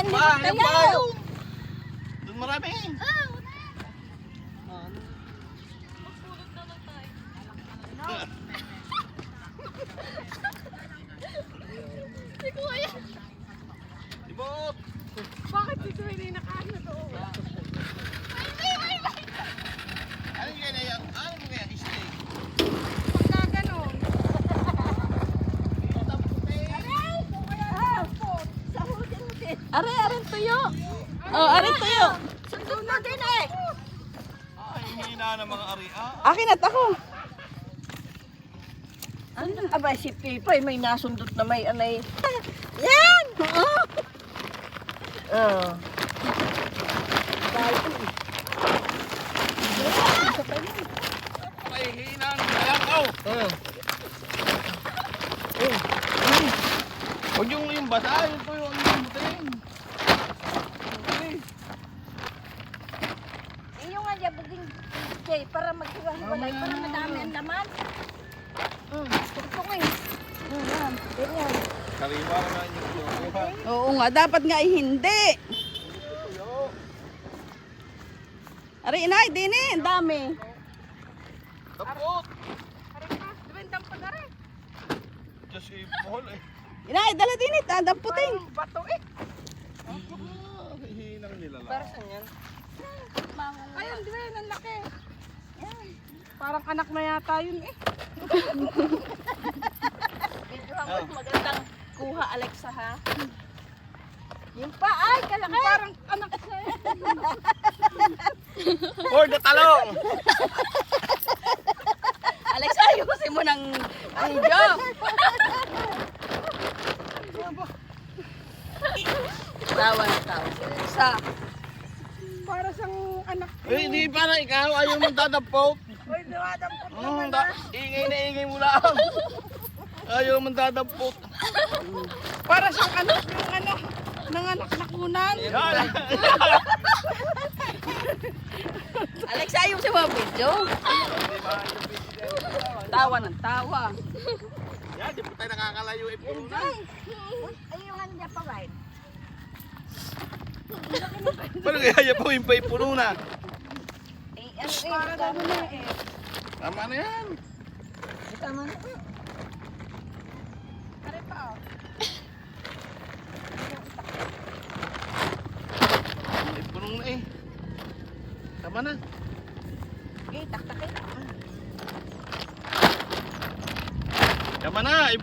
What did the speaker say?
manlibot kayo. Doon marami. Hindi ko kaya. Libot. Bakit si Joy na nakaano doon? Ano yan na yan? Ano mo kaya? Steak. Pagka ganon. Are tuyo. Oh, are tuyo. Sundot natin eh. Ay, hina ng mga ari. Akin at ako. Ano? Aba, si Pipay may nasundot na may anay. Yan! Oo. Oh. Ay, hina ng malakaw. Huwag yung basa. Yun po yung butin. Iyo nga dyan, buging Jay, para maghiwa-hiwalay, para madami ang laman. Tugtong eh. Yan, ganyan. Kariwa naman yung tuyo. Oo nga, dapat nga ay hindi. Are inay, din eh, ang dami. Tapot. Aray ka, dibendang pa na rin. Diyos ipol eh. Inay, dala din eh, damputin. Parang bato eh. Hinang nila lang. Para saan yan? Ayun, di ba yun, ang laki. Yan. Parang anak na yata yun eh. Videohan mo, magandang kuha, Alexa ha. Yung pa, ay, kalaki. Parang anak na yan. For the talong. Alex, ayusin mo ng video. Tawa na tawa. Sa Para sang anak. Eh, hindi para ikaw. Ayaw mong dadapot. Uy, dumadampot naman ha. Ingay na ingay mo lang. Ayaw mong dadapot. Para sang anak ng ano, ng anak na kunan. Yan. Alex, ayusin mo ang video. Tawa ng tawa. Yan, di po tayo nakakalayo. Puro na. Ay, yung ano niya pa, right? Paano kaya po yung puno na? Eh, ano eh, para daw na eh. Tama na yan. Tama na. Pare pa oh. May puno na eh. Tama na. Eh, taktakin. Tama na.